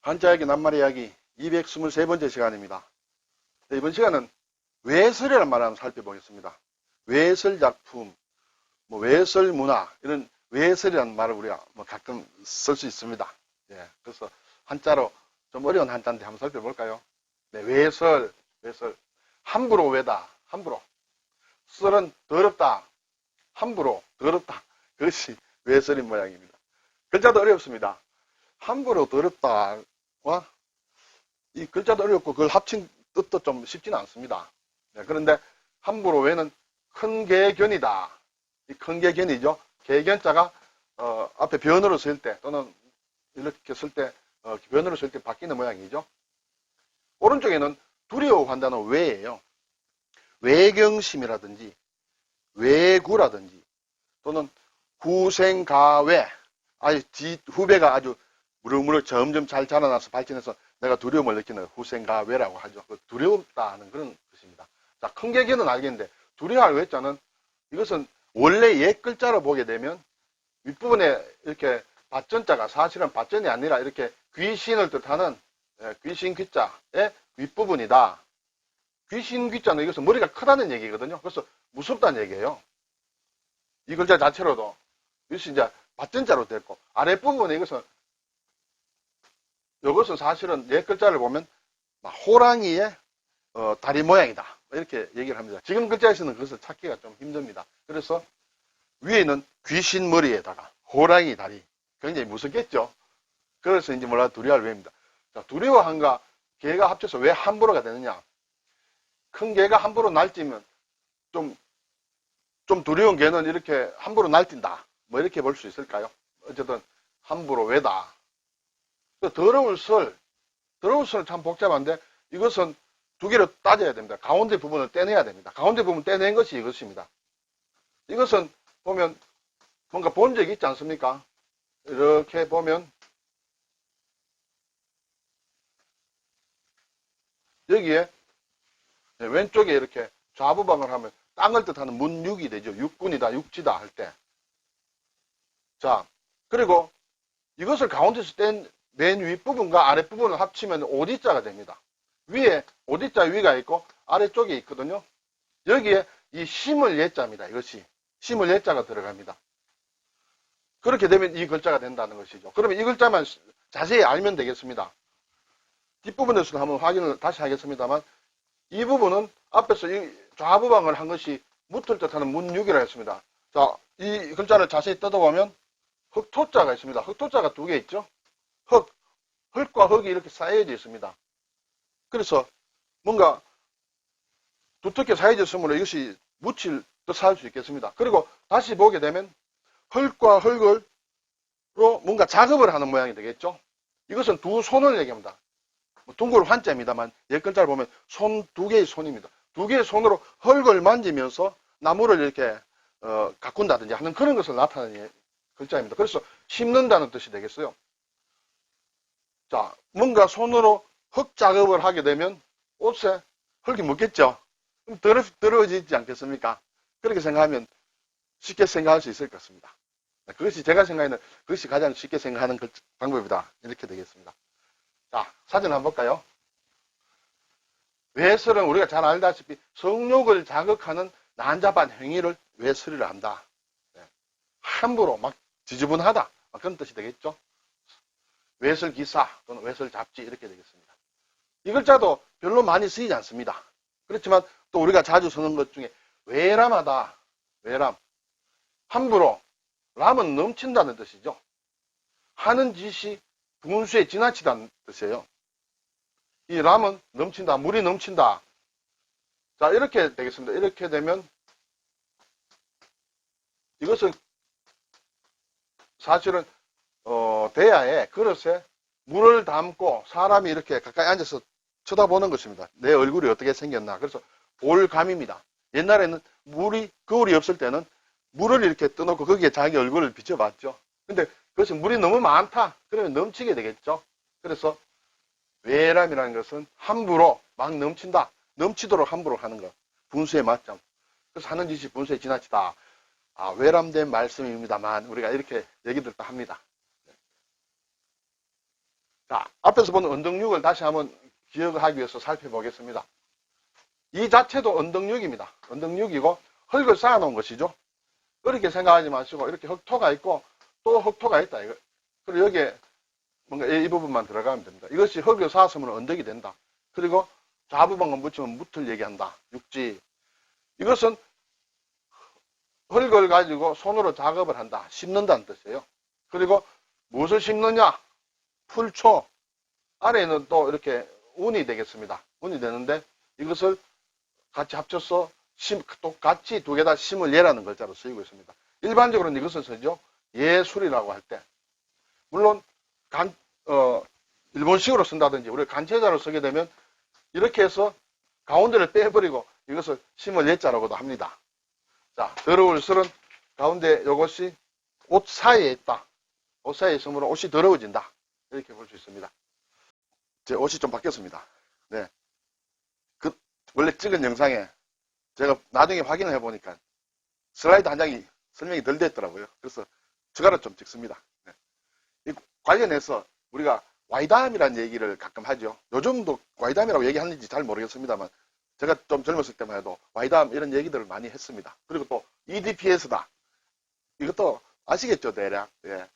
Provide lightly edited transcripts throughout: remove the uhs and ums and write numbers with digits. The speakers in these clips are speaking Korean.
한자이야기 낱말 이야기 223번째 시간입니다. 이번 시간은 외설이라는 말을 한번 살펴보겠습니다. 외설 작품, 외설 문화, 이런 외설이라는 말을 우리가 가끔 쓸 수 있습니다. 예, 그래서 한자로 좀 어려운 한자인데 한번 살펴볼까요? 네, 외설. 함부로 외다, 함부로. 설은 더럽다, 함부로, 더럽다. 그것이 외설인 모양입니다. 글자도 어렵습니다. 함부로 더럽다와 이 글자도 어렵고 그걸 합친 뜻도 좀 쉽지는 않습니다. 네, 그런데 함부로 외는 큰개견이다. 이 큰개견이죠. 개견자가 앞에 변으로 쓸 때 또는 이렇게 쓸 때 변으로 쓸 때 바뀌는 모양이죠. 오른쪽에는 두려워한다는 외예요. 외경심이라든지 외구라든지 또는 후생가외, 후배가 아주 무럭무럭 점점 잘 자라나서 발전해서 내가 두려움을 느끼는 후생가외라고 하죠. 두렵다는 그런 뜻입니다. 자, 큰개견은 알겠는데 두려워할 외자는 이것은 원래 옛 글자로 보게 되면 윗부분에 이렇게 밭전자가 사실은 밭전이 아니라 이렇게 귀신을 뜻하는 귀신 귀자의 윗부분이다. 귀신 귀자는 이것은 머리가 크다는 얘기거든요. 그래서 무섭다는 얘기예요. 이 글자 자체로도 이것이 이제 밭전자로 됐고 아랫부분에 이것은 사실은 옛 글자를 보면 호랑이의 다리 모양이다. 이렇게 얘기를 합니다. 지금 글자에서는 그것을 찾기가 좀 힘듭니다. 그래서 위에는 귀신 머리에다가 호랑이 다리. 굉장히 무섭겠죠? 그래서 이제 두려워할 외입니다. 자, 두려워함과 개가 합쳐서 왜 함부로가 되느냐? 큰 개가 함부로 날뛰면 좀 두려운 개는 이렇게 함부로 날뛴다. 이렇게 볼 수 있을까요? 어쨌든 함부로 외다. 더러울 설 참 복잡한데 이것은 두 개로 따져야 됩니다. 가운데 부분을 떼내야 됩니다. 가운데 부분 떼낸 것이 이것입니다. 이것은 보면 뭔가 본 적이 있지 않습니까? 이렇게 보면 여기에 왼쪽에 이렇게 좌부방을 하면 땅을 뜻하는 문육이 되죠. 육군이다, 육지다 할 때. 자, 그리고 이것을 가운데서 뗀 맨 윗부분과 아랫부분을 합치면 오디자가 됩니다. 위에 오디자 위가 있고 아래쪽에 있거든요. 여기에 이 심을 예자입니다. 이것이 심을 예자가 들어갑니다. 그렇게 되면 이 글자가 된다는 것이죠. 그러면 이 글자만 자세히 알면 되겠습니다. 뒷부분에서는 한번 확인을 다시 하겠습니다만 이 부분은 앞에서 이 좌부방을 한 것이 무틀 뜻하는 문육이라 했습니다. 자, 이 글자를 자세히 뜯어보면 흑토자가 있습니다. 흑토자가 두 개 있죠. 흙과 흙이 이렇게 쌓여져 있습니다. 그래서 뭔가 두텁게 쌓여져 있으므로 이것이 묻힐 듯 할 수 있겠습니다. 그리고 다시 보게 되면 흙과 흙으로 뭔가 작업을 하는 모양이 되겠죠. 이것은 두 손을 얘기합니다. 둥글 환자입니다만 옛 글자를 보면 손 두 개의 손입니다. 두 개의 손으로 흙을 만지면서 나무를 이렇게 가꾼다든지 하는 그런 것을 나타내는 글자입니다. 그래서 심는다는 뜻이 되겠어요. 자, 뭔가 손으로 흙 작업을 하게 되면 옷에 흙이 묻겠죠. 그럼 더러워지지 않겠습니까? 그렇게 생각하면 쉽게 생각할 수 있을 것 같습니다. 그것이 제가 생각하는 그것이 가장 쉽게 생각하는 방법이다. 이렇게 되겠습니다. 자, 사진 한번 볼까요? 외설은 우리가 잘 알다시피 성욕을 자극하는 난잡한 행위를 외설이라 한다. 함부로 막 지저분하다. 그런 뜻이 되겠죠. 외설 기사 또는 외설 잡지 이렇게 되겠습니다. 이 글자도 별로 많이 쓰이지 않습니다. 그렇지만 또 우리가 자주 쓰는 것 중에 외람하다. 외람. 함부로. 람은 넘친다는 뜻이죠. 하는 짓이 분수에 지나치다는 뜻이에요. 이 람은 넘친다. 물이 넘친다. 자, 이렇게 되겠습니다. 이렇게 되면 이것은 사실은 대야에 그릇에 물을 담고 사람이 이렇게 가까이 앉아서 쳐다보는 것입니다. 내 얼굴이 어떻게 생겼나. 그래서 볼감입니다. 옛날에는 거울이 없을 때는 물을 이렇게 떠놓고 거기에 자기 얼굴을 비춰봤죠. 근데 그것이 물이 너무 많다. 그러면 넘치게 되겠죠. 그래서 외람이라는 것은 함부로 막 넘친다. 넘치도록 함부로 하는 것. 분수에 맞죠. 그래서 하는 짓이 분수에 지나치다. 외람된 말씀입니다만 우리가 이렇게 얘기들 다 합니다. 자, 앞에서 본 언덕육을 다시 한번 기억하기 위해서 살펴보겠습니다. 이 자체도 언덕육입니다. 언덕육이고 흙을 쌓아놓은 것이죠. 그렇게 생각하지 마시고 이렇게 흙토가 있고 또 흙토가 있다. 이거. 그리고 여기에 뭔가 이 부분만 들어가면 됩니다. 이것이 흙을 쌓았으면 언덕이 된다. 그리고 좌부방금 붙이면 무틀 얘기한다. 육지. 이것은 흙을 가지고 손으로 작업을 한다. 심는다는 뜻이에요. 그리고 무엇을 심느냐? 풀초. 아래에는 또 이렇게 운이 되겠습니다. 운이 되는데 이것을 같이 합쳐서 똑같이 두 개 다 심을 예라는 글자로 쓰이고 있습니다. 일반적으로는 이것을 쓰죠. 예술이라고 할 때. 물론 일본식으로 쓴다든지 우리가 간체자로 쓰게 되면 이렇게 해서 가운데를 빼버리고 이것을 심을 예자라고도 합니다. 자, 더러울 슬은 가운데 이것이 옷 사이에 있다. 옷 사이에 있으므로 옷이 더러워진다. 이렇게 볼 수 있습니다. 제 옷이 좀 바뀌었습니다. 네. 원래 찍은 영상에 제가 나중에 확인을 해보니까 슬라이드 한 장이 설명이 덜 됐더라고요. 그래서 추가로 좀 찍습니다. 네. 이 관련해서 우리가 와이담이라는 얘기를 가끔 하죠. 요즘도 와이담이라고 얘기하는지 잘 모르겠습니다만 제가 좀 젊었을 때만 해도 와이담 이런 얘기들을 많이 했습니다. 그리고 또 EDPS다. 이것도 아시겠죠, 대략. 예.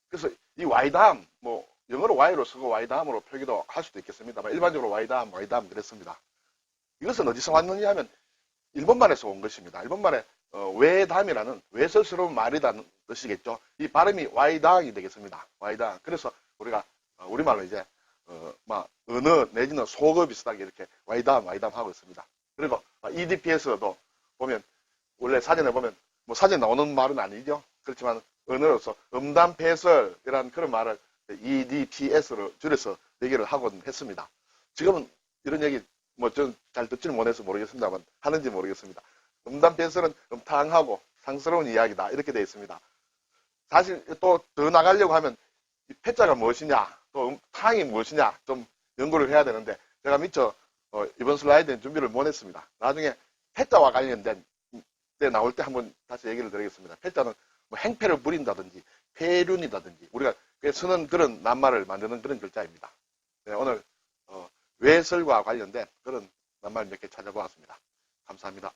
그래서 이 와이담, 뭐 영어로 Y로 쓰고 와이담으로 표기도 할 수도 있겠습니다만 일반적으로 와이담 그랬습니다. 이것은 어디서 왔느냐 하면 일본말에서 온 것입니다. 일본말에 외담이라는 외설스러운 말이라는 뜻이겠죠. 이 발음이 와이당이 되겠습니다. 와이당. 그래서 우리가 우리말로 이제 언어 내지는 속어 비슷하게 이렇게 와이담 하고 있습니다. 그리고 EDPS도 보면 원래 사전에 보면 뭐 사전에 나오는 말은 아니죠. 그렇지만 언어로서 음담패설이라는 그런 말을 EDPS로 줄여서 얘기를 하곤 했습니다. 지금은 이런 얘기 뭐 전 잘 듣지는 못해서 모르겠습니다만 하는지 모르겠습니다. 음담패설은 음탕하고 상스러운 이야기다 이렇게 되어 있습니다. 사실 또 더 나가려고 하면 이 패자가 무엇이냐 또 탕이 무엇이냐 좀 연구를 해야 되는데 제가 미처 이번 슬라이드에 준비를 못했습니다. 나중에 패자와 관련된 때 나올 때 한번 다시 얘기를 드리겠습니다. 패자는 뭐 행패를 부린다든지 폐륜이다든지 우리가 쓰는 그런 낱말을 만드는 그런 글자입니다. 네, 오늘 외설과 관련된 그런 낱말 몇 개 찾아보았습니다. 감사합니다.